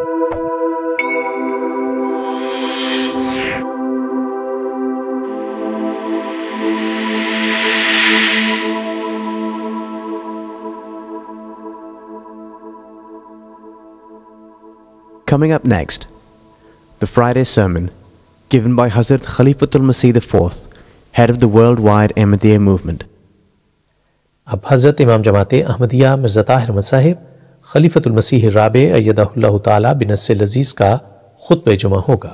Coming up next, the Friday sermon given by Hazrat Khalifatul Masih IV, head of the worldwide Ahmadiyya movement. اب حضرت امام جماعت احمدیہ مرزا طاہر احمد صاحب خلیفۃ المسیح الرابع ایدہ اللہ تعالی بنص العزیز کا خطبہ جمعہ ہوگا۔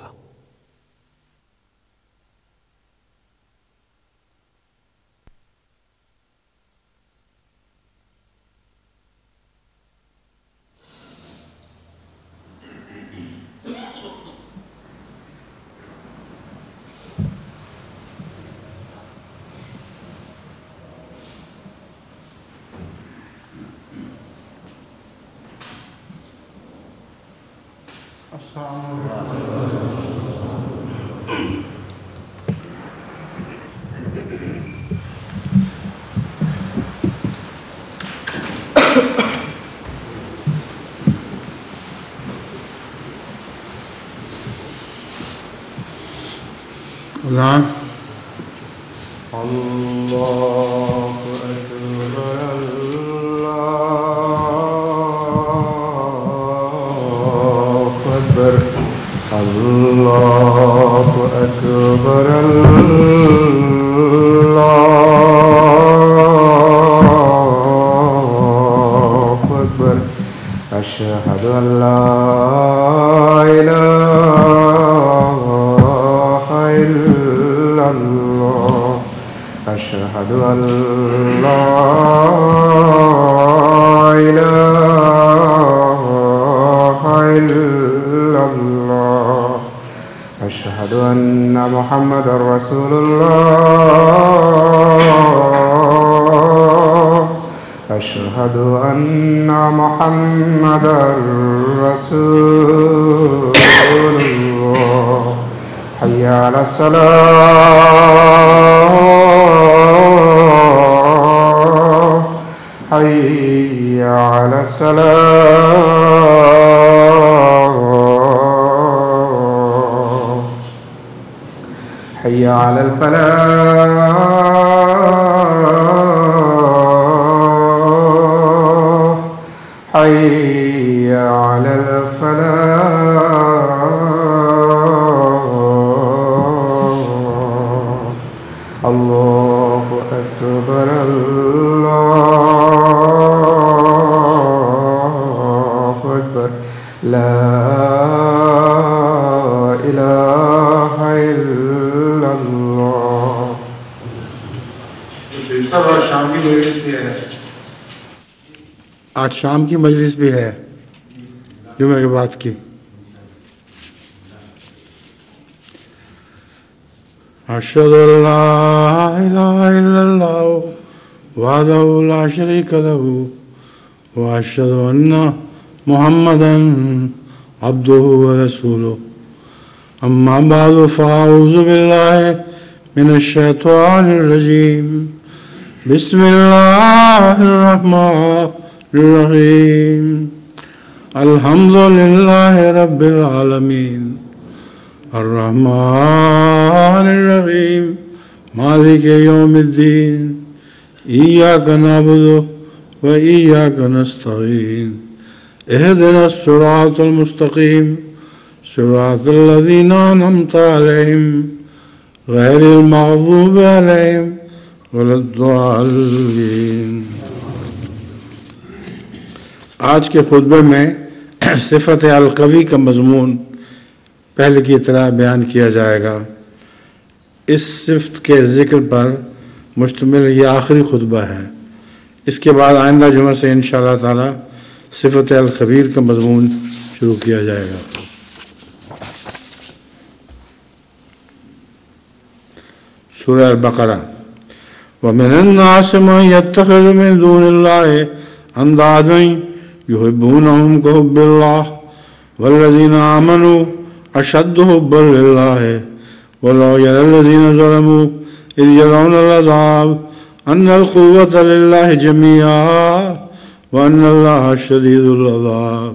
آج شام کی مجلس بھی ہے جمعہ کے بعد کی۔ اشہد ان لا الہ الا اللہ وحدہ لا شریک لہ واشہد ان محمدا عبدہ ورسولہ اما بعد فاعوذ باللہ من الشیطان الرجیم بسم اللہ الرحمن الرحیم الحمد للہ رب العالمین الرحمن الرحیم مالک یوم الدین ایاک نعبد و ایاک نستعین اہدنا الصراط المستقیم صراط الذین انعمت علیہم غیر المغضوب علیہم ولا الضالین۔ آج کے خطبے میں صفت القوی کا مضمون پہلے کی طرح بیان کیا جائے گا۔ اس صفت کے ذکر پر مشتمل یہ آخری خطبہ ہے۔ اس کے بعد آئندہ جمعہ سے انشاءاللہ تعالی صفت الخبیر کا مضمون شروع کیا جائے گا۔ سورہ البقرہ وَمِنَ النَّاسِ مَن يَتَّخِذُ مِن دُونِ اللَّهِ أَندَادًا يحبونهم كحب الله والذين آمنوا أشد حبا لله ولو يرى الذين ظلموا إذ يرون العذاب أن القوة لله جميعا وأن الله شديد العذاب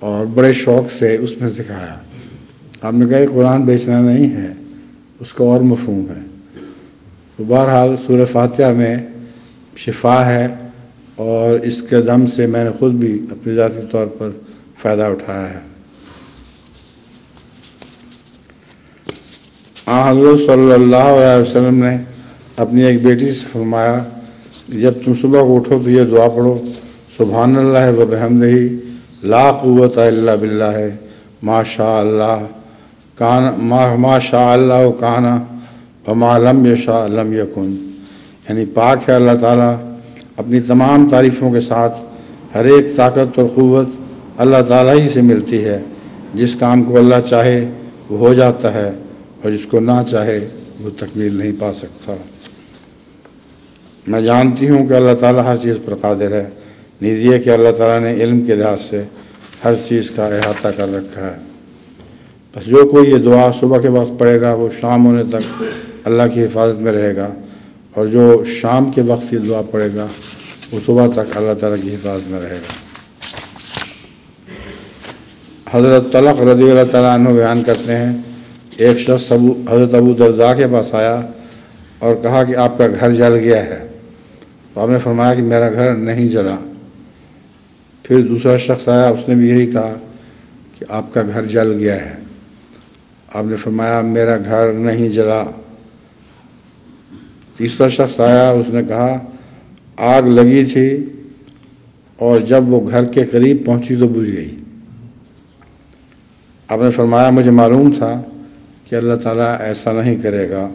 اور بڑے شوق سے اس میں سکھایا۔ آپ نے کہا کہ قرآن بیچنا نہیں ہے، اس کا اور مفہوم ہے۔ تو بہرحال سورہ فاتحہ میں شفا ہے، اور اس کے دم سے میں نے خود بھی اپنے ذاتی طور پر فائدہ اٹھایا ہے۔ حضرت صلی اللہ علیہ وسلم نے اپنی ایک بیٹی سے فرمایا، جب تم صبح کو اٹھو تو یہ دعا پڑھو، سبحان اللہ و بحمدہ لا قوت الا باللہ ما شاء اللہ کان ما شاء اللہ کان وما لم یشاء لم یکن، یعنی پاک ہے اللہ تعالیٰ، اپنی تمام تعریفوں کے ساتھ، ہر ایک طاقت اور قوت اللہ تعالیٰ ہی سے ملتی ہے۔ جس کام کو اللہ چاہے وہ ہو جاتا ہے، اور جس کو نہ چاہے وہ تکمیل نہیں پا سکتا۔ میں جانتی ہوں کہ اللہ تعالیٰ ہر چیز پر قادر ہے، نیز یہ کہ اللہ تعالیٰ نے علم کے لحاظ سے ہر چیز کا احاطہ کر رکھا ہے۔ بس جو کوئی یہ دعا صبح کے وقت پڑھے گا وہ شام ہونے تک اللہ کی حفاظت میں رہے گا، اور جو شام کے وقت یہ دعا پڑھے گا وہ صبح تک اللہ تعالیٰ کی حفاظت میں رہے گا۔ حضرت طلق رضی اللہ تعالیٰ عنہ بیان کرتے ہیں، ایک شخص حضرت ابو درداء کے پاس آیا اور کہا کہ آپ کا گھر جل گیا ہے، تو آپ نے فرمایا کہ میرا گھر نہیں جلا۔ پھر دوسرا شخص آیا، اس نے بھی یہی کہا کہ آپ کا گھر جل گیا ہے، آپ نے فرمایا میرا گھر نہیں جلا۔ تیسرا شخص آیا، اس نے کہا آگ لگی تھی اور جب وہ گھر کے قریب پہنچی تو بجھ گئی۔ آپ نے فرمایا مجھے معلوم تھا کہ اللہ تعالیٰ ایسا نہیں کرے گا۔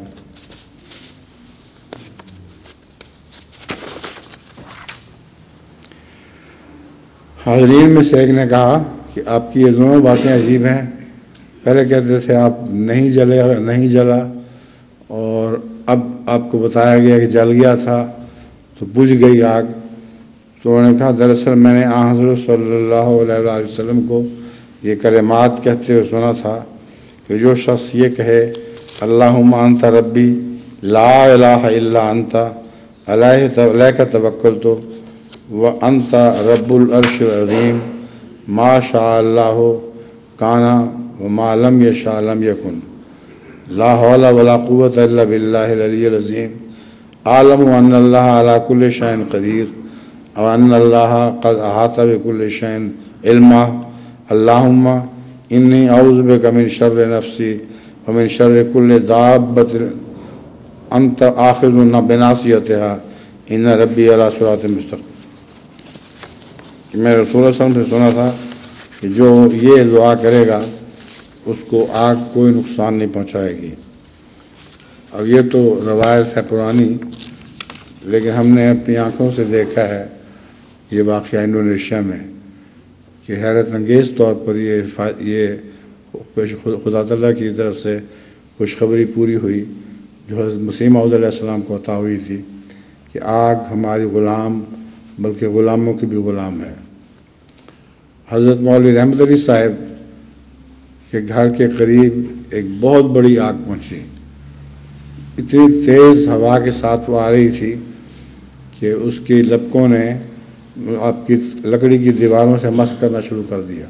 حاضرین میں سے ایک نے کہا کہ آپ کی یہ دونوں باتیں عجیب ہیں، پہلے کہتے تھے آپ نہیں جلا، اور اب آپ کو بتایا گیا کہ جل گیا تھا تو بجھ گئی آگ۔ تو انہوں نے کہا دراصل میں نے حضرت صلی اللہ علیہ وسلم کو یہ کلمات کہتے ہوئے سنا تھا کہ جو شخص یہ کہے اللہم انت ربی لا الہ الا انت علیک توکلت وانت رب العرش العظیم ما شاء اللہ کان وما لم یشاء لم یکن لا حول ولا قوت الا باللہ العلی العظیم اعلم ان اللہ علی کل شیء قدیر وان اللہ قد احاط بکل شیء علما اللہم انی اعوذ بک من شر نفسی ومن شر کل دابۃ انت آخذ بناصیتها ان ربی علی صراط مستقیم۔ میں رسول اللہ صلی اللہ علیہ وسلم سے سنا تھا کہ جو یہ دعا کرے گا اس کو آگ کوئی نقصان نہیں پہنچائے گی۔ اب یہ تو روایت ہے پرانی، لیکن ہم نے اپنی آنکھوں سے دیکھا ہے یہ واقعہ انڈونیشیا میں کہ حیرت انگیز طور پر یہ خدا تعالیٰ کی طرف سے خوشخبری پوری ہوئی جو حضرت مسیح موعود علیہ السلام کو عطا ہوئی تھی کہ آگ ہماری غلام بلکہ غلاموں کی بھی غلام ہے۔ حضرت مولوی رحمت علی صاحب کے گھر کے قریب ایک بہت بڑی آگ پہنچی، اتنی تیز ہوا کے ساتھ وہ آ رہی تھی کہ اس کی لپکوں نے آپ کی لکڑی کی دیواروں سے مس کرنا شروع کر دیا۔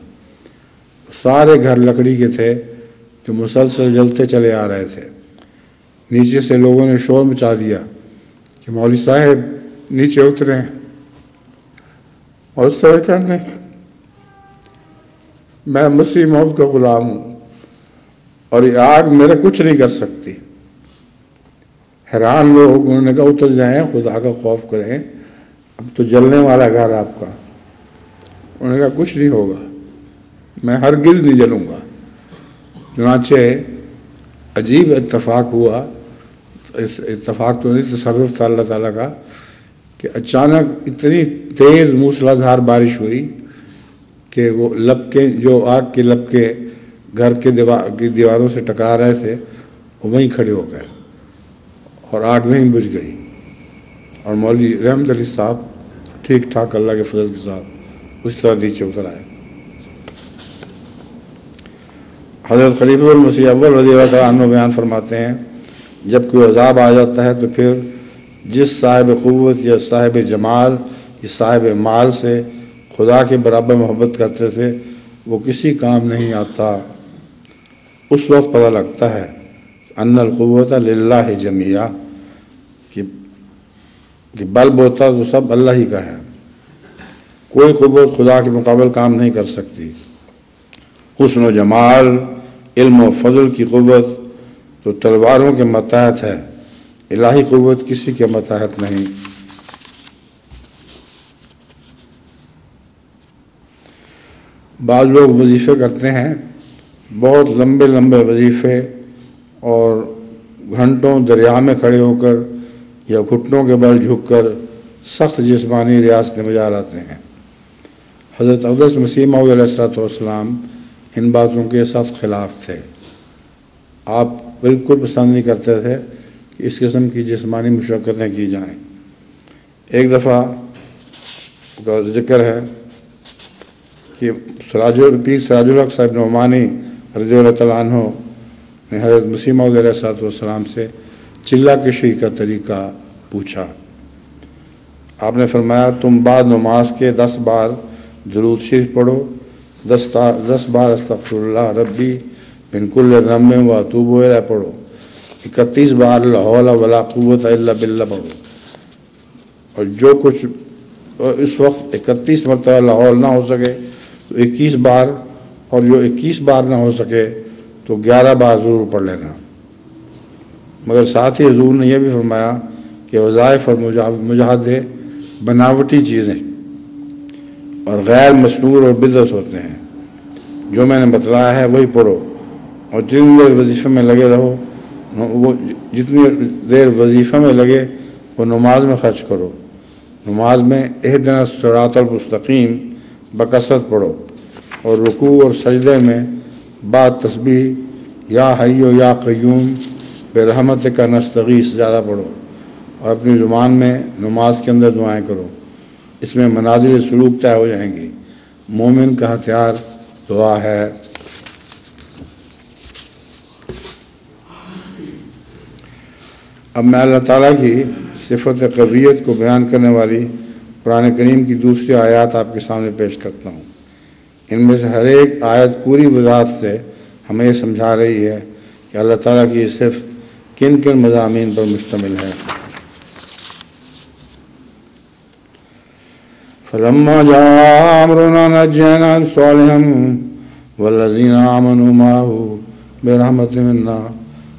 سارے گھر لکڑی کے تھے جو مسلسل جلتے چلے آ رہے تھے۔ نیچے سے لوگوں نے شور مچا دیا کہ مولوی صاحب نیچے اتریں۔ اور صاحب کہنے میں مسیح موعود کا غلام ہوں اور یہ آگ میرا کچھ نہیں کر سکتی۔ حیران لوگ، انہوں نے کہا اتر جائیں، خدا کا خوف کریں، اب تو جلنے والا گھر آپ کا۔ انہوں نے کہا کچھ نہیں ہوگا، میں ہرگز نہیں جلوں گا۔ چنانچہ عجیب اتفاق ہوا، اتفاق تو نہیں، تصرف تھا اللہ تعالیٰ کا، کہ اچانک اتنی تیز موسلا دھار بارش ہوئی کہ وہ لپکیں جو آگ کے لپکے گھر کے دیواروں سے ٹکرا رہے تھے وہ وہیں کھڑے ہو گئے اور آگ وہیں بجھ گئی، اور مولوی رحمت علی صاحب ٹھیک ٹھاک اللہ کے فضل کے ساتھ اس طرح نیچے اتر آئے۔ حضرت خلیفہ المسیح اول رضی اللہ تعالیٰ عنہ بیان فرماتے ہیں جب کوئی عذاب آ جاتا ہے تو پھر جس صاحب قوت یا صاحب جمال یا صاحب مال سے خدا کے برابر محبت کرتے تھے وہ کسی کام نہیں آتا، اس وقت پتہ لگتا ہے ان القوت للہ جمیعہ، کہ بل بوتا تو سب اللہ ہی کا ہے، کوئی قوت خدا کے مقابل کام نہیں کر سکتی۔ حسن و جمال، علم و فضل کی قوت تو تلواروں کے ماتحت ہے، الہی قوت کسی کے ماتحت نہیں۔ بعض لوگ وظیفے کرتے ہیں، بہت لمبے لمبے وظیفے، اور گھنٹوں دریا میں کھڑے ہو کر یا گھٹنوں کے بل جھک کر سخت جسمانی ریاضتیں بجا لاتے ہیں۔ حضرت اقدس مسیح موعود علیہ السلام ان باتوں کے سخت خلاف تھے۔ آپ بالکل پسند نہیں کرتے تھے کہ اس قسم کی جسمانی مشقتیں کی جائیں۔ ایک دفعہ کا ذکر ہے کہ پیر سراج الحق صاحب نعمانی رضی اللہ تعالیٰ عنہ نے حضرت مسیح موعود علیہ السلام سے چلہ کشی کا طریقہ پوچھا۔ آپ نے فرمایا تم بعد نماز کے 10 بار درود شریف پڑھو، 10 بار استغفر اللہ ربی من کل ذنب و اتوب الیہ پڑھو، 31 بار لا حول ولا قوت الا باللہ پڑھو، اور جو کچھ اس وقت 31 مرتبہ لا حول نہ ہو سکے تو 21 بار، اور جو 21 بار نہ ہو سکے تو 11 بار ضرور پڑھ لینا۔ مگر ساتھ ہی حضور نے یہ بھی فرمایا کہ وظائف اور مجاہدے بناوٹی چیزیں اور غیر مشروع اور بدعت ہوتے ہیں، جو میں نے بتلایا ہے وہی پڑھو، اور جتنی دیر وظیفے میں لگے رہو، وہ جتنی دیر وظیفے میں لگے وہ نماز میں خرچ کرو۔ نماز میں اہدنا الصراط المستقیم بکثرت پڑھو، اور رکوع اور سجدے میں بعد تسبیح یا حیو یا قیوم برحمتک نستغیث زیادہ پڑھو، اور اپنی زبان میں نماز کے اندر دعائیں کرو۔ اس میں منازل سلوک طے ہو جائیں گی۔ مومن کا ہتھیار دعا ہے۔ اب میں اللہ تعالیٰ کی صفت قویت کو بیان کرنے والی قرآن کریم کی دوسری آیات آپ کے سامنے پیش کرتا ہوں۔ ان میں سے ہر ایک آیت پوری وضاحت سے ہمیں یہ سمجھا رہی ہے کہ اللہ تعالیٰ کی یہ صفت کن کن مضامین پر مشتمل ہے۔ فلما جاء امرنا نجينا صالحا والذين آمنوا معه برحمة منا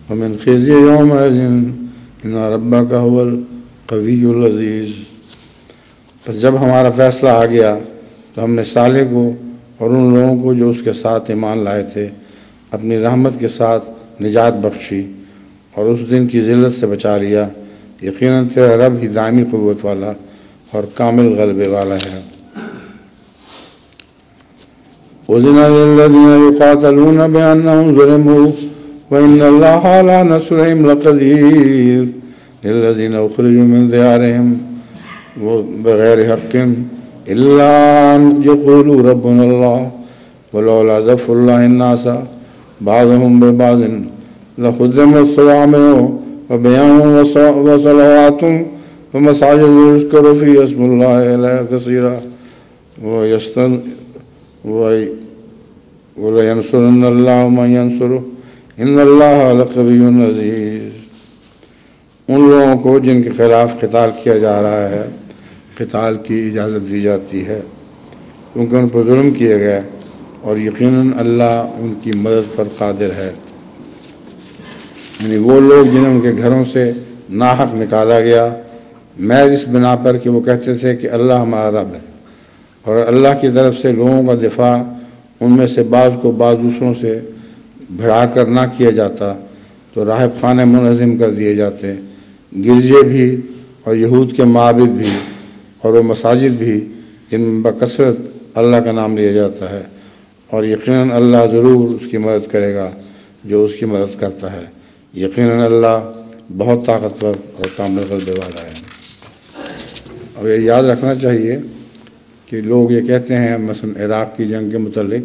ومن خزي يومئذ ان ربك هو القوي العزيز۔ پس جب ہمارا فیصلہ آ گیا تو ہم نے صالح کو اور ان لوگوں کو جو اس کے ساتھ ایمان لائے تھے اپنی رحمت کے ساتھ نجات بخشی اور اس دن کی ذلت سے بچا لیا۔ یقیناً تیرا رب ہی دائمی قوت والا اور کامل غلبے والا ہے۔ وَأُذِنَ لِلَّذِينَ يُقَاتَلُونَ بِأَنَّهُمْ ظُلِمُوا وَإِنَّ اللَّهَ عَلَىٰ نَصْرِهِمْ لَقَدِيرٌ لِلَّذِينَ أُخْرِجُوا مِنْ دِيَارِهِمْ بغیر حق الا ان يقولوا ربنا الله ولولا دفع الله الناس بعضهم ببعض لهدمت صوامع وبيع وصلوات ومساجد يذكر فيها اسم الله عليها كثيرا ولينصرن الله من ينصره ان الله لقوي عزيز۔ ان لوگوں کو جن کے خلاف قتال کیا جا رہا ہے قتال کی اجازت دی جاتی ہے کیونکہ ان پر ظلم کیا گیا، اور یقیناً اللہ ان کی مدد پر قادر ہے۔ یعنی وہ لوگ جنہیں ان کے گھروں سے ناحق نکالا گیا محض اس بنا پر کہ وہ کہتے تھے کہ اللہ ہمارا رب ہے، اور اللہ کی طرف سے لوگوں کا دفاع ان میں سے بعض کو بعض دوسروں سے بھڑا کر نہ کیا جاتا تو راہب خانے منہدم کر دیے جاتے، گرجے بھی اور یہود کے معابد بھی اور وہ مساجد بھی جن میں بکثرت اللہ کا نام لیا جاتا ہے، اور یقیناً اللہ ضرور اس کی مدد کرے گا جو اس کی مدد کرتا ہے۔ یقیناً اللہ بہت طاقتور اور کامل غلبے والا ہے۔ اور یہ یاد رکھنا چاہیے کہ لوگ یہ کہتے ہیں مثلا عراق کی جنگ کے متعلق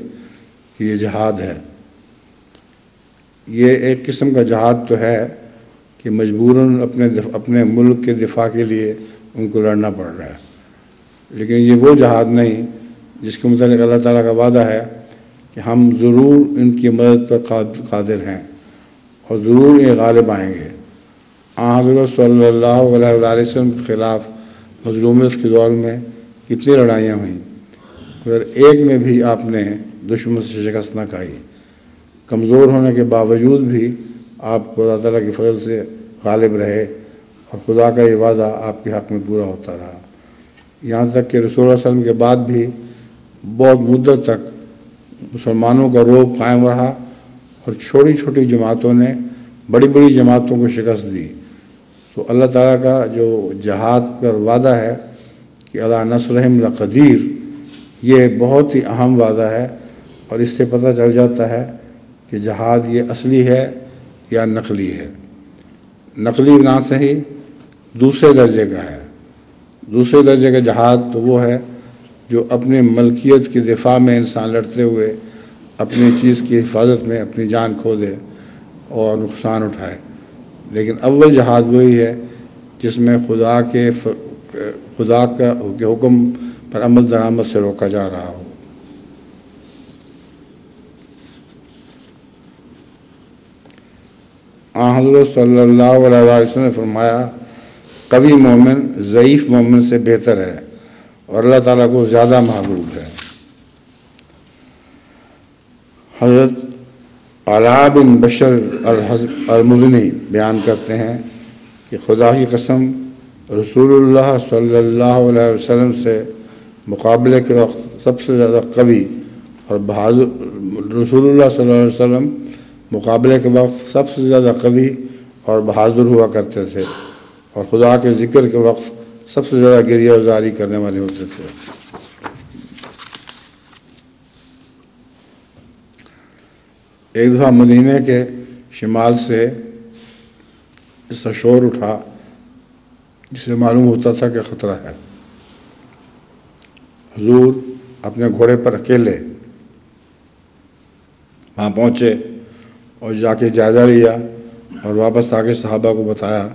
کہ یہ جہاد ہے۔ یہ ایک قسم کا جہاد تو ہے کہ مجبوراً اپنے ملک کے دفاع کے لیے ان کو لڑنا پڑ رہا ہے، لیکن یہ وہ جہاد نہیں جس کے متعلق اللہ تعالیٰ کا وعدہ ہے کہ ہم ضرور ان کی مدد پر قادر ہیں اور ضرور یہ غالب آئیں گے۔ حضرت صلی اللہ علیہ وسلم کے خلاف مظلومیت کے دور میں کتنی لڑائیاں ہوئیں، مگر ایک میں بھی آپ نے دشمن سے شکست نہ کھائی۔ کمزور ہونے کے باوجود بھی آپ خدا تعالیٰ کے فضل سے غالب رہے اور خدا کا یہ وعدہ آپ کے حق میں پورا ہوتا رہا، یہاں تک کہ رسول اللہ علیہ وسلم کے بعد بھی بہت مدت تک مسلمانوں کا رعب قائم رہا اور چھوٹی چھوٹی جماعتوں نے بڑی بڑی جماعتوں کو شکست دی۔ تو اللہ تعالیٰ کا جو جہاد پر وعدہ ہے کہ اللہ نصرہم لقدیر، یہ بہت ہی اہم وعدہ ہے، اور اس سے پتہ چل جاتا ہے کہ جہاد یہ اصلی ہے یا نقلی ہے۔ نقلی نہ صحیح دوسرے درجے کا ہے۔ دوسرے درجے کا جہاد تو وہ ہے جو اپنی ملکیت کی دفاع میں انسان لڑتے ہوئے اپنی چیز کی حفاظت میں اپنی جان کھو دے اور نقصان اٹھائے، لیکن اول جہاد وہی ہے جس میں خدا کے حکم پر عمل درآمد سے روکا جا رہا ہو۔ حضرت صلی اللہ علیہ وسلم نے فرمایا قوی مومن ضعیف مومن سے بہتر ہے اور اللہ تعالیٰ کو زیادہ محبوب ہے۔ حضرت علاء بن بشر المزنی بیان کرتے ہیں کہ خدا کی قسم رسول اللہ صلی اللہ علیہ وسلم سے مقابلے کے وقت سب سے زیادہ قوی اور بہادر، رسول اللہ صلی اللہ علیہ وسلم مقابلے کے وقت سب سے زیادہ قوی اور بہادر ہوا کرتے تھے، اور خدا کے ذکر کے وقت سب سے زیادہ گریہ وزاری کرنے والے ہوتے تھے۔ ایک دفعہ مدینے کے شمال سے اس کا شور اٹھا جسے معلوم ہوتا تھا کہ خطرہ ہے۔ حضور اپنے گھوڑے پر اکیلے وہاں پہنچے اور جا کے جائزہ لیا اور واپس آ کے صحابہ کو بتایا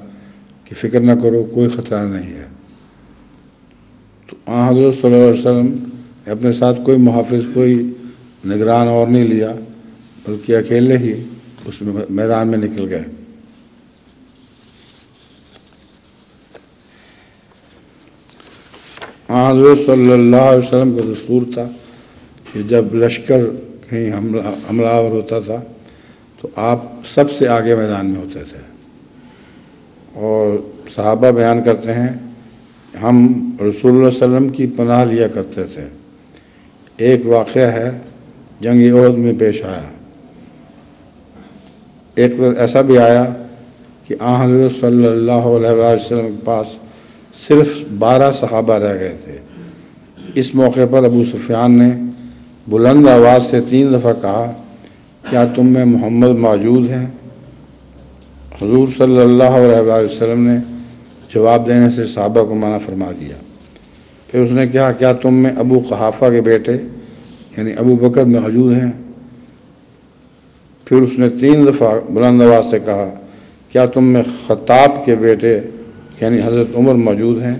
کہ فکر نہ کرو، کوئی خطرہ نہیں ہے۔ تو حضرت صلی اللہ علیہ وسلم نے اپنے ساتھ کوئی محافظ، کوئی نگران اور نہیں لیا، بلکہ اکیلے ہی اس میدان میں نکل گئے۔ حضرت صلی اللہ علیہ وسلم کا دستور تھا کہ جب لشکر کہیں حملہ آور ہوتا تھا تو آپ سب سے آگے میدان میں ہوتے تھے، اور صحابہ بیان کرتے ہیں ہم رسول اللہ علیہ وسلم کی پناہ لیا کرتے تھے۔ ایک واقعہ ہے جنگ احد میں پیش آیا۔ ایک وقت ایسا بھی آیا کہ حضرت صلی اللہ علیہ وسلم کے پاس صرف 12 صحابہ رہ گئے تھے۔ اس موقع پر ابو سفیان نے بلند آواز سے 3 دفعہ کہا کیا تم میں محمد موجود ہیں؟ حضور صلی اللہ علیہ وسلم نے جواب دینے سے صحابہ کو منع فرما دیا۔ پھر اس نے کہا کیا تم میں ابو قحافہ کے بیٹے یعنی ابو بکر موجود ہیں؟ پھر اس نے 3 دفعہ بلند آواز سے کہا کیا تم میں خطاب کے بیٹے یعنی حضرت عمر موجود ہیں؟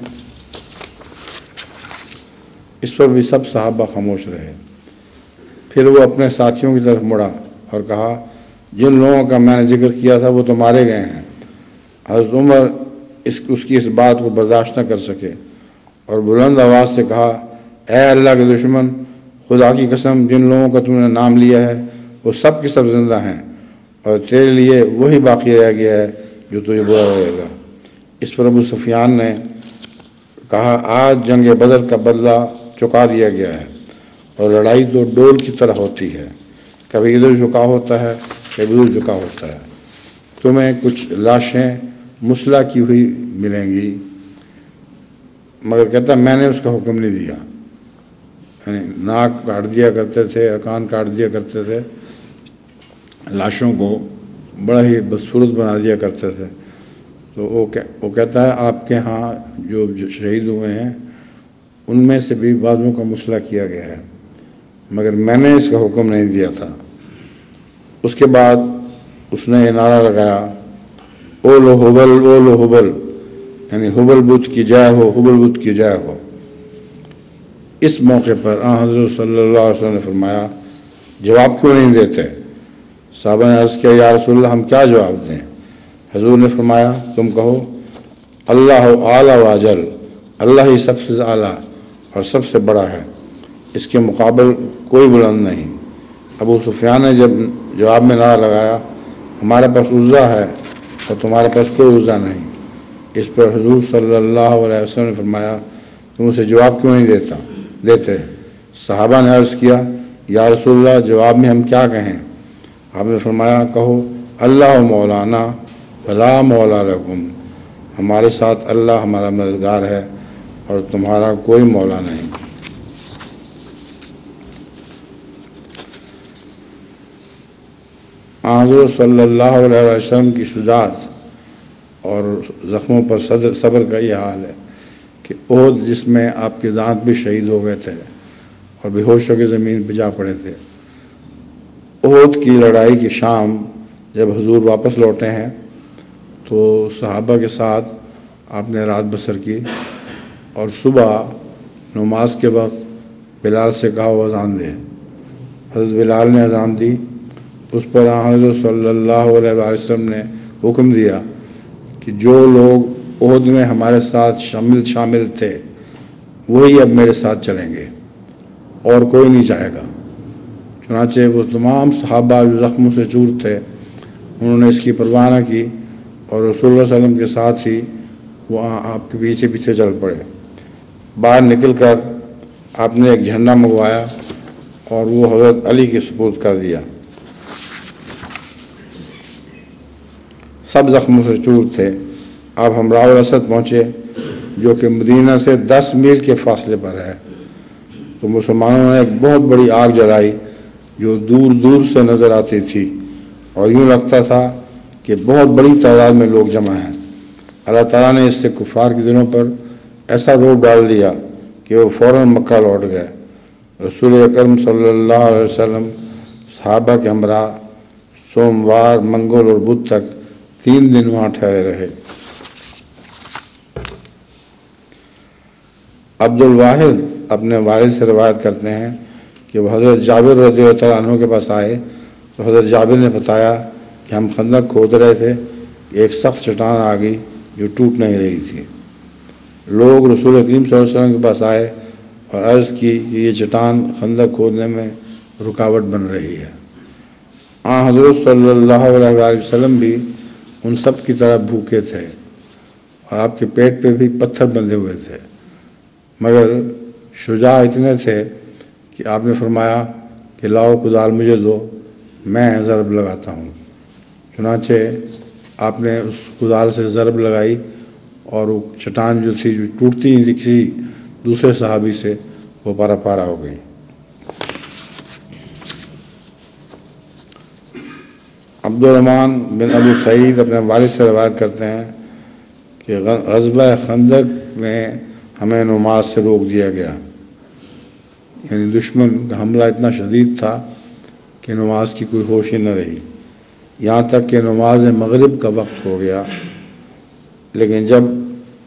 اس پر بھی سب صحابہ خاموش رہے۔ پھر وہ اپنے ساتھیوں کی طرف مڑا اور کہا جن لوگوں کا میں نے ذکر کیا تھا وہ تو مارے گئے ہیں۔ حضرت عمر اس کی اس بات کو برداشت نہ کر سکے اور بلند آواز سے کہا اے اللہ کے دشمن، خدا کی قسم جن لوگوں کا تم نے نام لیا ہے وہ سب کے سب زندہ ہیں، اور تیرے لیے وہی باقی رہ گیا ہے جو تجھے برا ہوئے گا۔ اس پر ابو سفیان نے کہا آج جنگ بدر کا بدلہ چکا دیا گیا ہے، اور لڑائی تو ڈول کی طرح ہوتی ہے، کبھی ادھر جھکا ہوتا ہے کبھی ادھر جھکا ہوتا ہے۔ تمہیں کچھ لاشیں مسلح کی ہوئی ملیں گی، مگر کہتا میں نے اس کا حکم نہیں دیا، یعنی ناک کاٹ دیا کرتے تھے، کان کاٹ دیا کرتے تھے، لاشوں کو بڑا ہی بدصورت بنا دیا کرتے تھے۔ تو وہ کہتا ہے آپ کے ہاں جو شہید ہوئے ہیں ان میں سے بھی بعضوں کا مسلح کیا گیا ہے، مگر میں نے اس کا حکم نہیں دیا تھا۔ اس کے بعد اس نے یہ نعرہ لگایا اولو حبل اولو حبل، یعنی حبل بت کی جائے ہو، حبل بت کی جائے ہو۔ اس موقع پر حضرت صلی اللہ علیہ وسلم نے فرمایا جواب کیوں نہیں دیتے؟ صحابہ نے عرض کیا یا رسول اللہ ہم کیا جواب دیں؟ حضور نے فرمایا تم کہو اللہ اعلیٰ و اجل، اللہ ہی سب سے اعلیٰ اور سب سے بڑا ہے، اس کے مقابل کوئی بلند نہیں۔ ابو سفیان نے جب جواب میں نعرہ لگایا ہمارے پاس عزا ہے اور تمہارے پاس کوئی عزا نہیں، اس پر حضور صلی اللہ علیہ وسلم نے فرمایا تم اسے جواب کیوں نہیں دیتے؟ صحابہ نے عرض کیا یا رسول اللہ جواب میں ہم کیا کہیں؟ آپ نے فرمایا کہو اللہ مولانا فلا مولا لکم، ہمارے ساتھ اللہ ہمارا مددگار ہے اور تمہارا کوئی مولا نہیں۔ حضور صلی اللہ علیہ وسلم کی شجاعت اور زخموں پر صبر کا یہ حال ہے کہ احد جس میں آپ کے دانت بھی شہید ہو گئے تھے اور بے ہوش ہو کے زمین پہ جا پڑے تھے، احد کی لڑائی کی شام جب حضور واپس لوٹے ہیں تو صحابہ کے ساتھ آپ نے رات بسر کی اور صبح نماز کے وقت بلال سے کہا وہ اذان دے۔ حضرت بلال نے اذان دی، اس پر حضرت صلی اللہ علیہ وسلم نے حکم دیا کہ جو لوگ احد میں ہمارے ساتھ شامل تھے وہی اب میرے ساتھ چلیں گے اور کوئی نہیں جائے گا۔ چنانچہ وہ تمام صحابہ جو زخموں سے چور تھے انہوں نے اس کی پرواہ نہ کی اور رسول اللہ صلی اللہ علیہ وسلم کے ساتھ ہی وہ آپ کے پیچھے پیچھے چل پڑے۔ باہر نکل کر آپ نے ایک جھنڈا منگوایا اور وہ حضرت علی کے سپرد کر دیا۔ سب زخموں سے چور تھے۔ آپ ہمراہ الاسد پہنچے جو کہ مدینہ سے 10 میل کے فاصلے پر ہے، تو مسلمانوں نے ایک بہت بڑی آگ جلائی جو دور دور سے نظر آتی تھی اور یوں لگتا تھا کہ بہت بڑی تعداد میں لوگ جمع ہیں۔ اللہ تعالیٰ نے اس سے کفار کے دلوں پر ایسا روب ڈال دیا کہ وہ فوراً مکہ لوٹ گئے۔ رسول اکرم صلی اللہ علیہ وسلم صحابہ کے ہمراہ سوموار، منگل اور بدھ تک 3 دن وہاں ٹھہرے رہے۔ عبد الواحد اپنے والد سے روایت کرتے ہیں کہ وہ حضرت جابر رضی اللہ عنہ کے پاس آئے تو حضرت جابر نے بتایا کہ ہم خندق کھود رہے تھے کہ ایک سخت چٹان آ گئی جو ٹوٹ نہیں رہی تھی۔ لوگ رسول کریم صلی اللہ علیہ وسلم کے پاس آئے اور عرض کی کہ یہ چٹان خندق کھودنے میں رکاوٹ بن رہی ہے۔ حضرت صلی اللہ علیہ وسلم بھی ان سب کی طرح بھوکے تھے اور آپ کے پیٹ پہ بھی پتھر بندھے ہوئے تھے، مگر شجاع اتنے تھے کہ آپ نے فرمایا کہ لاؤ کدال مجھے دو، میں ضرب لگاتا ہوں۔ چنانچہ آپ نے اس کدال سے ضرب لگائی اور وہ چٹان جو تھی جو ٹوٹتی نہیں تھی کسی دوسرے صحابی سے، وہ پارا پارا ہو گئی۔ عبد الرحمن بن ابو سعید اپنے والد سے روایت کرتے ہیں کہ غزوہ خندق میں ہمیں نماز سے روک دیا گیا، یعنی دشمن کا حملہ اتنا شدید تھا کہ نماز کی کوئی ہوش ہی نہ رہی، یہاں تک کہ نماز مغرب کا وقت ہو گیا۔ لیکن جب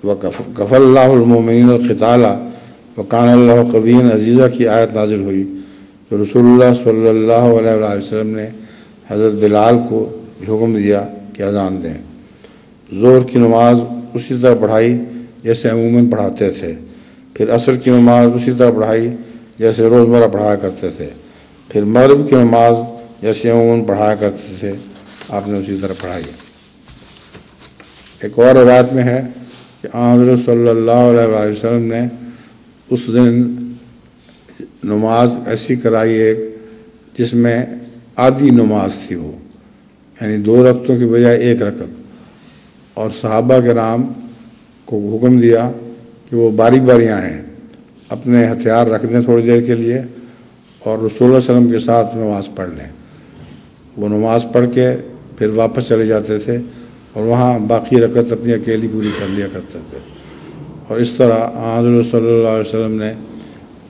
وَكَفَ اللَّهُ الْمُؤْمِنِينَ الْقِتَالَ وَكَانَ اللَّهُ قَوِيًّا عزیزہ کی آیت نازل ہوئی تو رسول اللہ صلی اللہ علیہ وسلم نے حضرت بلال کو حکم دیا کہ اذان دیں۔ ظہر کی نماز اسی طرح پڑھائی جیسے عموماً پڑھاتے تھے، پھر عصر کی نماز اسی طرح پڑھائی جیسے روزمرہ پڑھایا کرتے تھے، پھر مغرب کی نماز جیسے عموماً پڑھایا کرتے تھے آپ نے اسی طرح پڑھائی۔ ایک اور روایت میں ہے کہ حضرت صلی اللہ علیہ وسلم نے اس دن نماز ایسی کرائی ایک جس میں آدھی نماز تھی، وہ یعنی 2 رکعتوں کی بجائے 1 رکعت، اور صحابہ کرام کو حکم دیا کہ وہ باری باری آئیں، اپنے ہتھیار رکھ دیں تھوڑی دیر کے لیے اور رسول اللہ صلی اللہ علیہ وسلم کے ساتھ نماز پڑھ لیں۔ وہ نماز پڑھ کے پھر واپس چلے جاتے تھے اور وہاں باقی رکعت اپنی اکیلی پوری کر لیا کرتے تھے۔ اور اس طرح حضرت صلی اللہ علیہ وسلم نے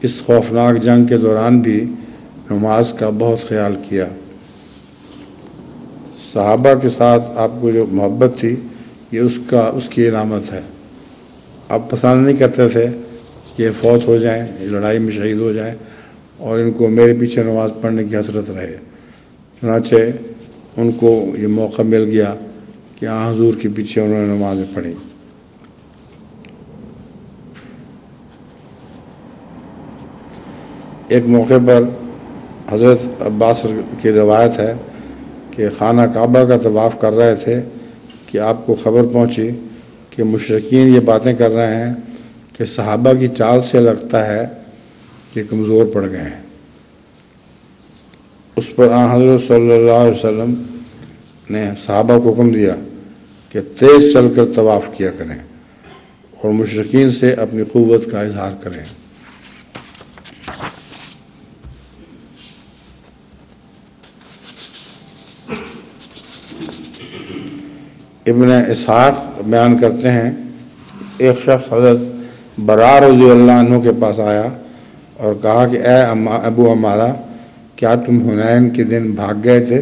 اس خوفناک جنگ کے دوران بھی نماز کا بہت خیال کیا۔ صحابہ کے ساتھ آپ کو جو محبت تھی یہ اس کی علامت ہے۔ آپ پسند نہیں کرتے تھے کہ یہ فوت ہو جائیں، لڑائی میں شہید ہو جائیں، اور ان کو میرے پیچھے نماز پڑھنے کی حسرت رہے۔ چنانچہ ان کو یہ موقع مل گیا کہ حضور کے پیچھے انہوں نے نمازیں پڑھی۔ ایک موقع پر حضرت عباس کی روایت ہے کہ خانہ کعبہ کا طواف کر رہے تھے کہ آپ کو خبر پہنچی کہ مشرکین یہ باتیں کر رہے ہیں کہ صحابہ کی چال سے لگتا ہے کہ کمزور پڑ گئے ہیں۔ اس پر حضرت صلی اللہ علیہ وسلم نے صحابہ کو حکم دیا کہ تیز چل کر طواف کیا کریں اور مشرکین سے اپنی قوت کا اظہار کریں۔ ابن اسحاق بیان کرتے ہیں ایک شخص حضرت برا رضی اللہ عنہ کے پاس آیا اور کہا کہ اے ابو عمارہ، کیا تم حنین کے دن بھاگ گئے تھے؟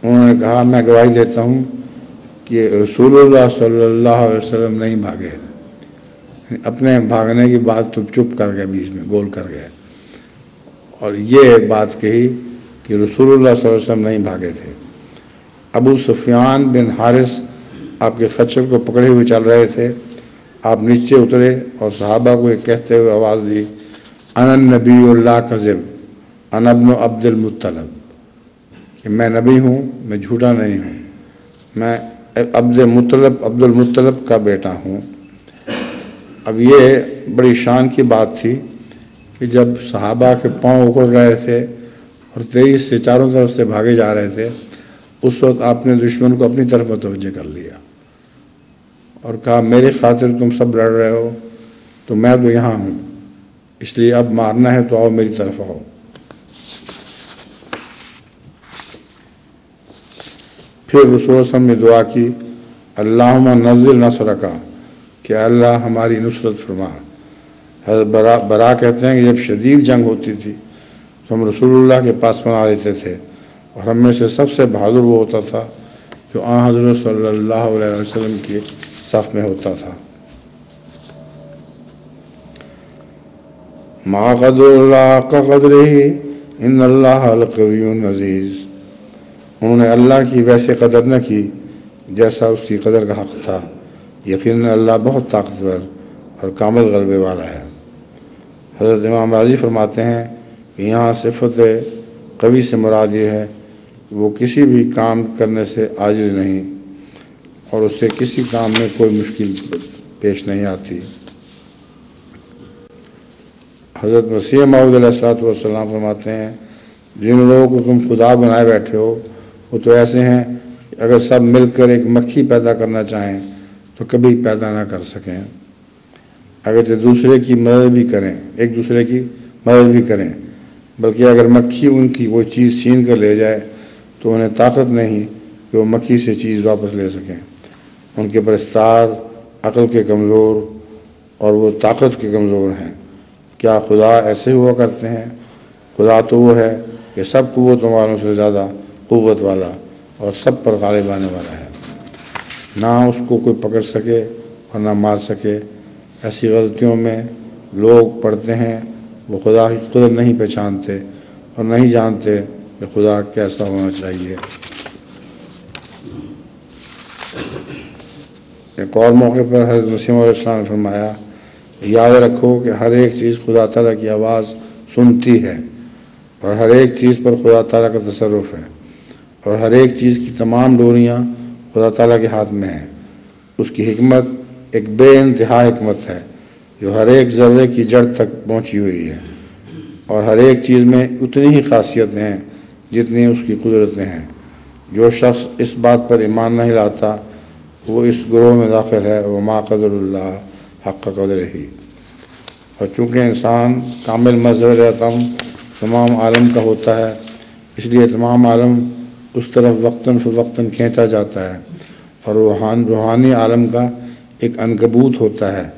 انہوں نے کہا میں گواہی دیتا ہوں کہ رسول اللہ صلی اللہ علیہ وسلم نہیں بھاگے۔ اپنے بھاگنے کی بات تو چپ کر گئے، بیچ میں گول کر گئے اور یہ بات کہی کہ رسول اللہ صلی اللہ علیہ وسلم نہیں بھاگے تھے۔ ابو سفیان بن حارث آپ کے خچر کو پکڑے ہوئے چل رہے تھے۔ آپ نیچے اترے اور صحابہ کو ایک کہتے ہوئے آواز دی، انا النبی لا کذب انا ابن عبد المطلب، کہ میں نبی ہوں، میں جھوٹا نہیں ہوں، میں عبد المطلب کا بیٹا ہوں۔ اب یہ بڑی شان کی بات تھی کہ جب صحابہ کے پاؤں اکڑ رہے تھے اور تیز سے چاروں طرف سے بھاگے جا رہے تھے، اس وقت آپ نے دشمن کو اپنی طرف متوجہ کر لیا اور کہا میرے خاطر تم سب لڑ رہے ہو تو میں تو یہاں ہوں، اس لیے اب مارنا ہے تو آؤ میری طرف آؤ۔ پھر رسول اللہ صلی اللہ علیہ وسلم نے دعا کی، اللہم نزل نصرکا، کہ اللہ ہماری نصرت فرما۔ حضرت برا کہتے ہیں کہ جب شدید جنگ ہوتی تھی تو ہم رسول اللہ کے پاس پناہ لیتے تھے اور ہم میں سے سب سے بہادر وہ ہوتا تھا جو حضرت صلی اللہ علیہ وسلم کی صف میں ہوتا تھا۔ ما قدر اللہ کا قدر ہی ان اللہ لقوی عزیز، انہوں نے اللہ کی ویسے قدر نہ کی جیسا اس کی قدر کا حق تھا، یقیناً اللہ بہت طاقتور اور کامل غلبے والا ہے۔ حضرت امام راضی فرماتے ہیں کہ یہاں صفت قوی سے مراد یہ ہے کہ وہ کسی بھی کام کرنے سے عاجز نہیں اور اس سے کسی کام میں کوئی مشکل پیش نہیں آتی۔ حضرت مسیح موعود علیہ السلام فرماتے ہیں جن لوگوں کو تم خدا بنائے بیٹھے ہو وہ تو ایسے ہیں کہ اگر سب مل کر ایک مکھی پیدا کرنا چاہیں تو کبھی پیدا نہ کر سکیں، اگر دوسرے کی مدد بھی کریں، ایک دوسرے کی مدد بھی کریں، بلکہ اگر مکھی ان کی کوئی چیز چھین کر لے جائے تو انہیں طاقت نہیں کہ وہ مکھی سے چیز واپس لے سکیں۔ ان کے پرستار عقل کے کمزور اور وہ طاقت کے کمزور ہیں، کیا خدا ایسے ہوا کرتے ہیں؟ خدا تو وہ ہے کہ سب قوتوں والوں سے زیادہ قوت والا اور سب پر غالب آنے والا ہے، نہ اس کو کوئی پکڑ سکے اور نہ مار سکے۔ ایسی غلطیوں میں لوگ پڑھتے ہیں وہ خدا کی قدرت نہیں پہچانتے اور نہیں جانتے کہ خدا کیسا ہونا چاہیے۔ ایک اور موقع پر حضرت مسیح علیہ السلام نے فرمایا یاد رکھو کہ ہر ایک چیز خدا تعالیٰ کی آواز سنتی ہے اور ہر ایک چیز پر خدا تعالیٰ کا تصرف ہے اور ہر ایک چیز کی تمام ڈوریاں خدا تعالیٰ کے ہاتھ میں ہیں۔ اس کی حکمت ایک بے انتہا حکمت ہے جو ہر ایک ذرے کی جڑ تک پہنچی ہوئی ہے اور ہر ایک چیز میں اتنی ہی خاصیتیں ہیں جتنی اس کی قدرتیں ہیں۔ جو شخص اس بات پر ایمان نہیں لاتا وہ اس گروہ میں داخل ہے، وما قدر اللہ حق قدر ہی۔ اور چونکہ انسان کامل مظہر اتم تمام عالم کا ہوتا ہے، اس لیے تمام عالم اس طرف وقتاً فوقتاً کھینچا جاتا ہے اور روحانی عالم کا ایک عنکبوت ہوتا ہے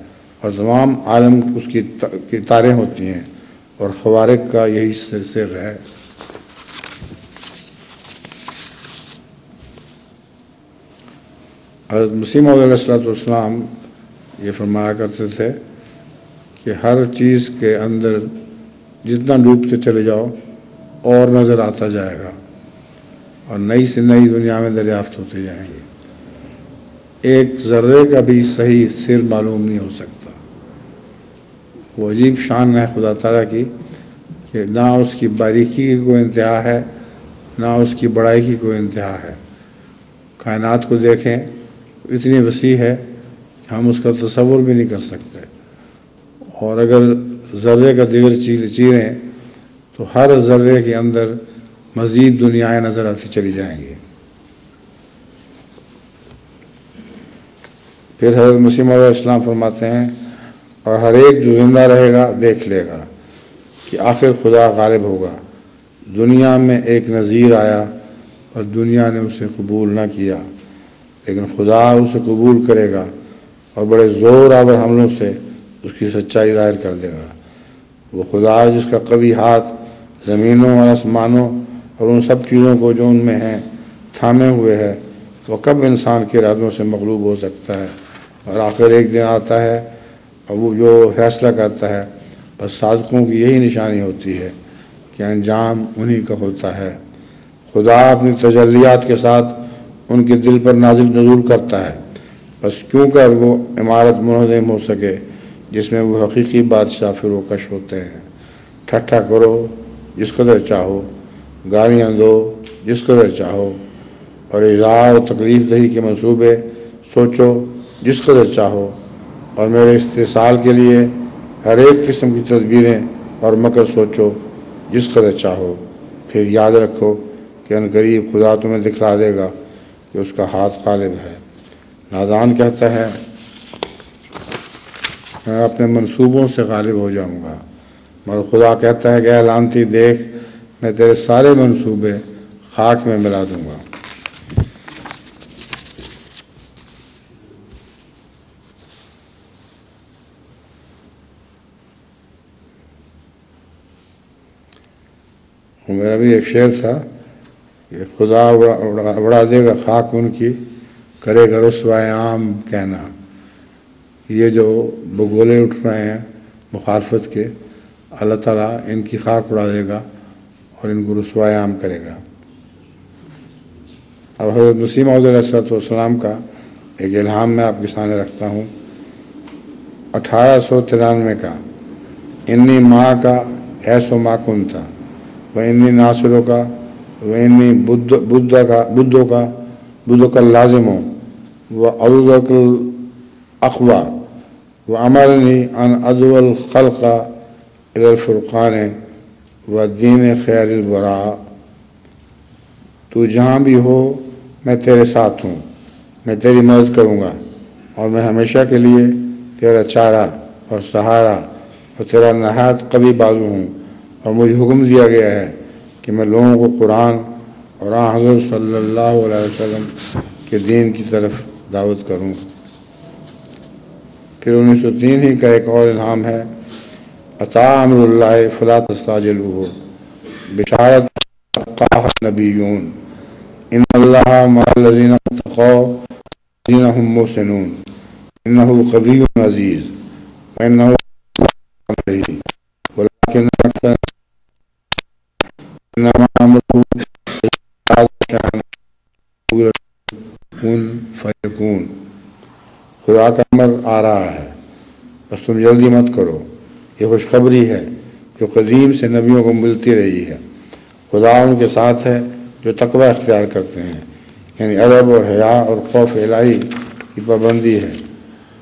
اور تمام عالم اس کی تاریں ہوتی ہیں اور خوارق کا یہی سر ہے۔ حضرت مسیح موعود علیہ السلام یہ فرمایا کرتے تھے کہ ہر چیز کے اندر جتنا ڈوبتے چلے جاؤ اور نظر آتا جائے گا اور نئی سے نئی دنیا میں دریافت ہوتے جائیں گے. ایک ذرے کا بھی صحیح سر معلوم نہیں ہو سکتا. وہ عجیب شان ہے خدا تعالیٰ کی کہ نہ اس کی باریکی کی کوئی انتہا ہے نہ اس کی بڑائی کی کوئی انتہا ہے. کائنات کو دیکھیں اتنی وسیع ہے کہ ہم اس کا تصور بھی نہیں کر سکتے. اور اگر ذرے کا دیگر چیریں تو ہر ذرے کے اندر مزید دنیایں نظر آتی چلی جائیں گی. پھر حضرت مسیح موعود علیہ السلام فرماتے ہیں اور ہر ایک جو زندہ رہے گا دیکھ لے گا کہ آخر خدا غالب ہوگا. دنیا میں ایک نذیر آیا اور دنیا نے اسے قبول نہ کیا، لیکن خدا اسے قبول کرے گا اور بڑے زور آور حملوں سے اس کی سچائی ظاہر کر دے گا. وہ خدا جس کا قوی ہاتھ زمینوں اور آسمانوں اور ان سب چیزوں کو جو ان میں ہیں تھامے ہوئے ہے، وہ کب انسان کے ارادوں سے مغلوب ہو سکتا ہے. اور آخر ایک دن آتا ہے اور وہ جو فیصلہ کرتا ہے، بس صادقوں کی یہی نشانی ہوتی ہے کہ انجام انہی کا ہوتا ہے. خدا اپنی تجلیات کے ساتھ ان کے دل پر نزول کرتا ہے، بس کیوں کر وہ عمارت منہدم ہو سکے جس میں وہ حقیقی بادشاہ فروکش ہوتے ہیں. ٹھٹھا کرو جس قدر چاہو، گالیاں دو جس قدر چاہو، اور ایذا و تکلیف دہی کے منصوبے سوچو جس قدر چاہو، اور میرے استحصال کے لیے ہر ایک قسم کی تدبیریں اور مکر سوچو جس قدر چاہو. پھر یاد رکھو کہ عنقریب خدا تمہیں دکھلا دے گا کہ اس کا ہاتھ غالب ہے. نادان کہتا ہے میں اپنے منصوبوں سے غالب ہو جاؤں گا، مگر خدا کہتا ہے کہ اے لعنتی دیکھ میں تیرے سارے منصوبے خاک میں ملا دوں گا. میرا بھی ایک شعر تھا کہ خدا اڑا دے گا خاک ان کی، کرے گا رسوائے عام کہنا. یہ جو بگولے اٹھ رہے ہیں مخالفت کے، اللہ تعالیٰ ان کی خاک اڑا دے گا اور ان کو رسوائے عام کرے گا. اب حضرت مسیح موعود علیہ السلام کا ایک الہام میں آپ کے سامنے رکھتا ہوں. 1893 کا انی ماں کا حیث و ما کنتا و انی ناصروں کا و انی بدھوں کا لازم ہوں و عدوک الاقوا و امرنی ان ادعو الخلق الی الفرقان و دین خیر الورا. تو جہاں بھی ہو میں تیرے ساتھ ہوں، میں تیری مدد کروں گا اور میں ہمیشہ کے لیے تیرا چارہ اور سہارا اور تیرا نہایت قوی بازو ہوں. اور مجھے حکم دیا گیا ہے کہ میں لوگوں کو قرآن اور حضرت صلی اللہ علیہ وسلم کے دین کی طرف دعوت کروں. پھر 1903 ہی کا ایک اور الہام ہے. اطاع امر اللہ فلا تستعجلوہ بشارت قاہ نبیون ان اللہ مع الذین اتقوا والذین هم محسنون انہ قوی عزیز وانہ ولکن اکثر انما امرہ کن فیکون. خدا کا امر آ رہا ہے، بس تم جلدی مت کرو. یہ خوشخبری ہے جو قدیم سے نبیوں کو ملتی رہی ہے. خدا ان کے ساتھ ہے جو تقوی اختیار کرتے ہیں، یعنی ادب اور حیا اور خوف الہی کی پابندی ہے.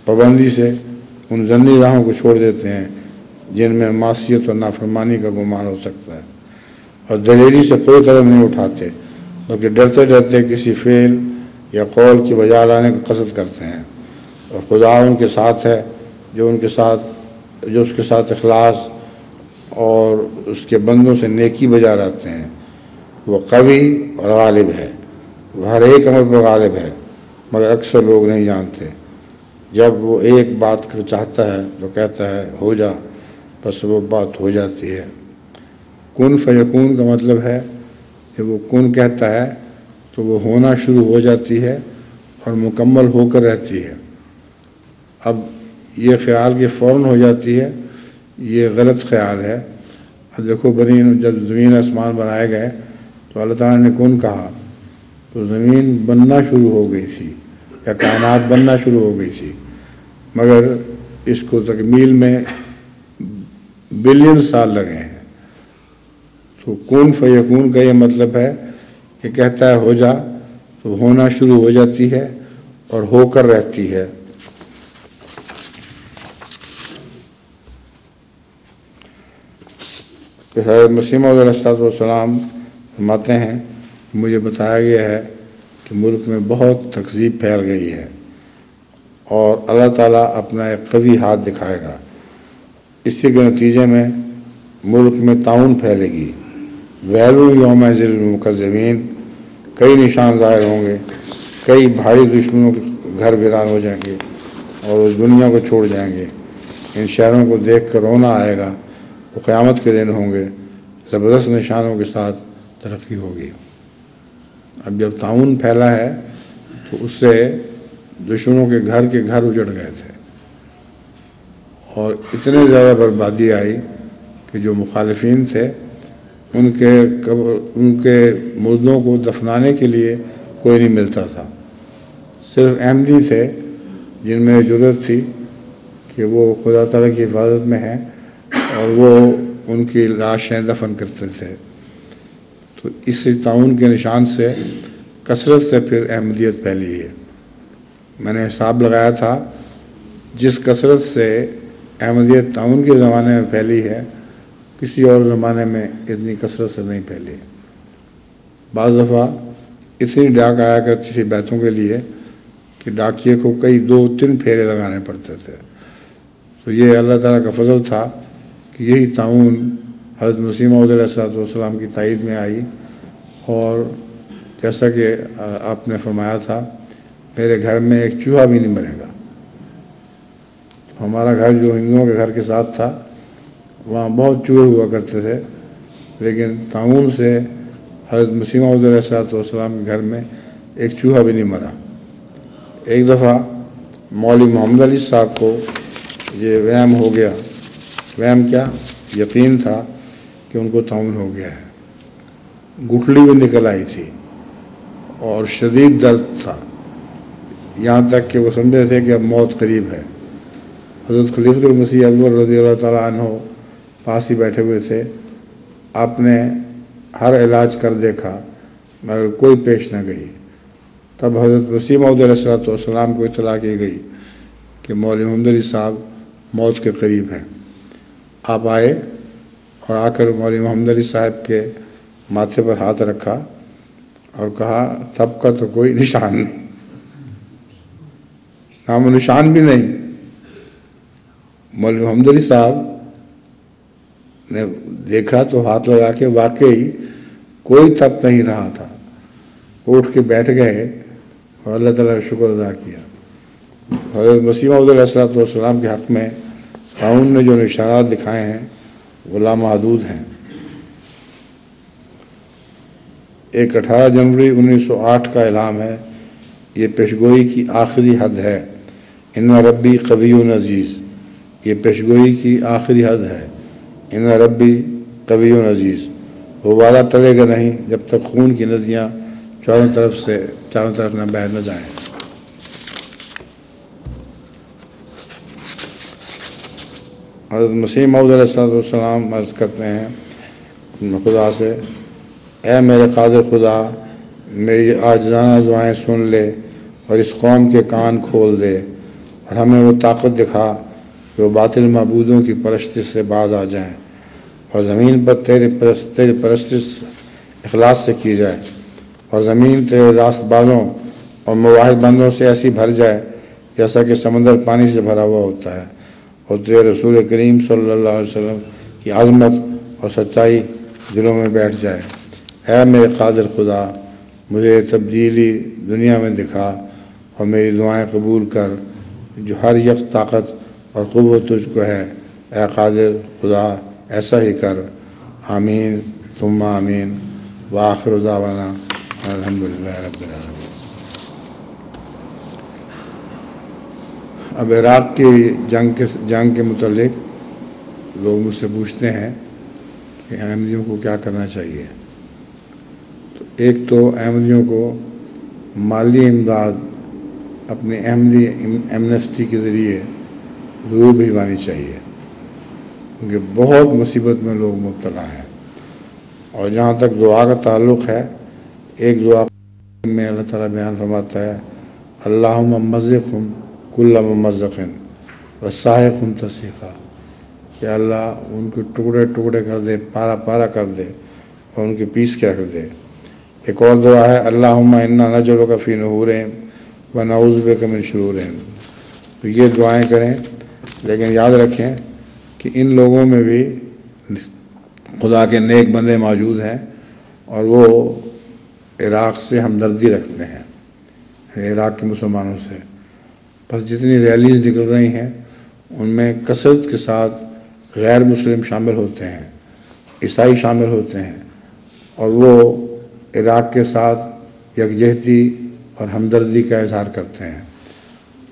پابندی سے ان ذنی راہوں کو چھوڑ دیتے ہیں جن میں معصیت اور نافرمانی کا گمان ہو سکتا ہے، اور دلیری سے کوئی قدم نہیں اٹھاتے بلکہ ڈرتے ڈرتے کسی فعل یا قول کی بجا لانے کا قصد کرتے ہیں. اور خدا ان کے ساتھ ہے جو اس کے ساتھ اخلاص اور اس کے بندوں سے نیکی بجا لاتے ہیں. وہ قوی اور غالب ہے، وہ ہر ایک امر پر غالب ہے، مگر اکثر لوگ نہیں جانتے. جب وہ ایک بات کو چاہتا ہے تو کہتا ہے ہو جا، بس وہ بات ہو جاتی ہے. کن فیکون کا مطلب ہے کہ وہ کن کہتا ہے تو وہ ہونا شروع ہو جاتی ہے اور مکمل ہو کر رہتی ہے. اب یہ خیال کہ فوراً ہو جاتی ہے یہ غلط خیال ہے۔ اب دیکھو جب زمین آسمان بنائے گئے تو اللہ تعالیٰ نے کون کہا تو زمین بننا شروع ہو گئی تھی یا کائنات بننا شروع ہو گئی تھی، مگر اس کو تکمیل میں بلین سال لگے ہیں۔ تو کون فیکون کا یہ مطلب ہے کہ کہتا ہے ہو جا تو ہونا شروع ہو جاتی ہے اور ہو کر رہتی ہے۔ حضرت مسیح موعود علیہ السلام فرماتے ہیں مجھے بتایا گیا ہے کہ ملک میں بہت تکذیب پھیل گئی ہے اور اللہ تعالیٰ اپنا ایک قوی ہاتھ دکھائے گا، اسی کے نتیجے میں ملک میں طاعون پھیلے گی۔ ویلو یوم للمکذبین، کئی نشان ظاہر ہوں گے، کئی بھاری دشمنوں کے گھر ویران ہو جائیں گے اور اس دنیا کو چھوڑ جائیں گے۔ ان شہروں کو دیکھ کر رونا آئے گا، وہ قیامت کے دن ہوں گے، زبردست نشانوں کے ساتھ ترقی ہوگی۔ اب جب طاعون پھیلا ہے تو اس سے دشمنوں کے گھر اجڑ گئے تھے اور اتنے زیادہ بربادی آئی کہ جو مخالفین تھے ان کے مردوں کو دفنانے کے لیے کوئی نہیں ملتا تھا۔ صرف احمدی تھے جن میں جرأت تھی کہ وہ خدا تعالیٰ کی حفاظت میں ہیں اور وہ ان کی لاشیں دفن کرتے تھے۔ تو اس طاعون کے نشان سے کثرت سے پھر احمدیت پھیلی ہے۔ میں نے حساب لگایا تھا جس کثرت سے احمدیت طاعون کے زمانے میں پھیلی ہے کسی اور زمانے میں اتنی کثرت سے نہیں پھیلی۔ بعض دفعہ اتنی ڈاک آیا کرتی تھی بیتوں کے لیے کہ ڈاکیے کو کئی 2-3 پھیرے لگانے پڑتے تھے۔ تو یہ اللہ تعالیٰ کا فضل تھا کہ یہی طاعون حضرت مسیح موعود علیہ السلام کی تائید میں آئی، اور جیسا کہ آپ نے فرمایا تھا میرے گھر میں ایک چوہا بھی نہیں مرے گا۔ ہمارا گھر جو ہندوؤں کے گھر کے ساتھ تھا وہاں بہت چوہے ہوا کرتے تھے، لیکن طاعون سے حضرت مسیح موعود علیہ السلام کے گھر میں ایک چوہا بھی نہیں مرا۔ ایک دفعہ مولوی محمد علی صاحب کو یہ وہم ہو گیا، وہم کیا یقین تھا کہ ان کو طاعون ہو گیا ہے، گٹھلی بھی نکل آئی تھی اور شدید درد تھا، یہاں تک کہ وہ سمجھے تھے کہ اب موت قریب ہے۔ حضرت خلیفۃ المسیح اکبر رضی اللہ تعالیٰ عنہ پاس ہی بیٹھے ہوئے تھے۔ آپ نے ہر علاج کر دیکھا مگر کوئی پیش نہ گئی۔ تب حضرت مسیح موعود علیہ السلام کو اطلاع کی گئی کہ مولوی محمد علی صاحب موت کے قریب ہیں۔ آپ آئے اور آ کر مولوی محمد علی صاحب کے ماتھے پر ہاتھ رکھا اور کہا تب کا تو کوئی نشان نہیں، نام و نشان بھی نہیں۔ مولوی محمد علی صاحب نے دیکھا تو ہاتھ لگا کے واقعی کوئی تپ نہیں رہا تھا، اٹھ کے بیٹھ گئے اور اللہ تعالیٰ کا شکر ادا کیا۔ حضرت مسیح موعود علیہ السلام کے حق میں طاعون نے جو نشانات دکھائے ہیں وہ لامحدود ہیں۔ ایک 18 جنوری 1908 کا اعلان ہے، یہ پیشگوئی کی آخری حد ہے۔ ان ربی قوی عزیز، یہ پیشگوئی کی آخری حد ہے۔ ان ربی قوی عزیز، وہ وعدہ ٹلے گا نہیں جب تک خون کی ندیاں چاروں طرف نہ بہہ نہ جائیں۔ حضرت مسیح موعود علیہ السلام عرض کرتے ہیں خدا سے، اے میرے قادر خدا، میری عاجزانہ دعائیں سن لے اور اس قوم کے کان کھول دے اور ہمیں وہ طاقت دکھا کہ وہ باطل معبودوں کی پرستش سے باز آ جائیں اور زمین پر تیری پرستش اخلاص سے کی جائے، اور زمین تیرے راست بازوں اور مواحد بندوں سے ایسی بھر جائے جیسا کہ سمندر پانی سے بھرا ہوا ہوتا ہے، اور تیرے رسول کریم صلی اللہ علیہ وسلم کی عظمت اور سچائی دلوں میں بیٹھ جائے۔ اے میرے قادر خدا، مجھے تبدیلی دنیا میں دکھا اور میری دعائیں قبول کر، جو ہر یک طاقت اور قوت تجھ کو ہے۔ اے قادر خدا ایسا ہی کر، آمین ثم آمین، وآخر دعوانا الحمدللہ رب العالمین۔ اب عراق کی جنگ کے متعلق لوگ مجھ سے پوچھتے ہیں کہ احمدیوں کو کیا کرنا چاہیے، تو ایک تو احمدیوں کو مالی امداد اپنے احمدی ایمنسٹی کے ذریعے ضرور بھجوانی چاہیے، کیونکہ بہت مصیبت میں لوگ مبتلا ہیں۔ اور جہاں تک دعا کا تعلق ہے، ایک دعا میں اللہ تعالیٰ بیان فرماتا ہے، اللہم ممزقہم کل ممزق وساحقہم تسحیقا، کہ اللہ ان کو ٹکڑے ٹکڑے کر دے، پارا پارا کر دے اور ان کے پیس کے رکھ دے۔ ایک اور دعا ہے، اللہم انا نجعلک فی نحورہم ونعوذ بک من شرورہم۔ تو یہ دعائیں کریں، لیکن یاد رکھیں کہ ان لوگوں میں بھی خدا کے نیک بندے موجود ہیں اور وہ عراق سے ہمدردی رکھتے ہیں، عراق کے مسلمانوں سے۔ بس جتنی ریلیز نکل رہی ہیں ان میں کثرت کے ساتھ غیر مسلم شامل ہوتے ہیں، عیسائی شامل ہوتے ہیں، اور وہ عراق کے ساتھ یکجہتی اور ہمدردی کا اظہار کرتے ہیں،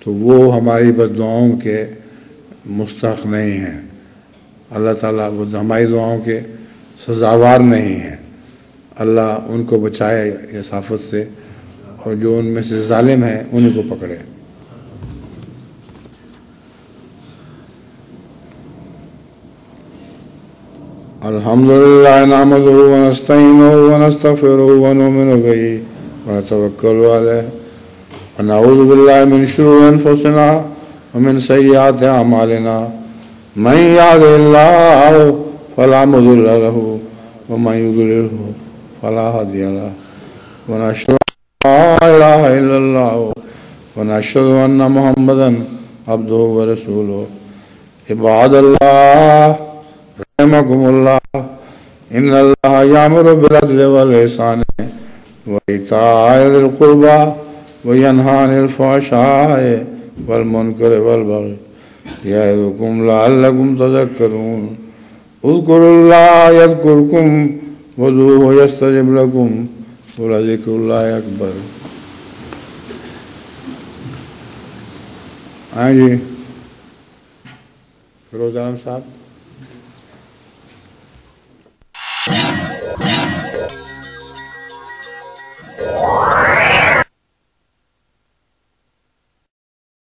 تو وہ ہماری بد دعاؤں کے مستحق نہیں ہیں۔ اللہ تعالیٰ وہ ہماری دعاؤں کے سزاوار نہیں ہیں۔ اللہ ان کو بچائے اس آفت سے، اور جو ان میں سے ظالم ہیں انہیں کو پکڑے۔ الحمدللہ نحمدہ ونستعینہ ونستغفرہ ونؤمن بہ ونتوکل علیہ ونعوذ باللہ من شرور انفسنا ومن سیئات اعمالنا، من یہدہ اللہ فلا مضل لہ ومن یضللہ فلا ہادی لہ، ونشہد ان لا الہ الا اللہ ونشہد ان محمدا عبدہ ورسولہ۔ عباد اللہ رحمکم اللہ، ان اللہ یامر بالعدل والإحسان وإیتاء ذی القربى وینہی عن الفحشاء والمنکر والبغی یعظکم لعلکم تذکرون۔ اذکروا اللہ یذکرکم وادعوہ یستجب لکم ولذکر اللہ اکبر۔ جی فیروز عالم صاحب۔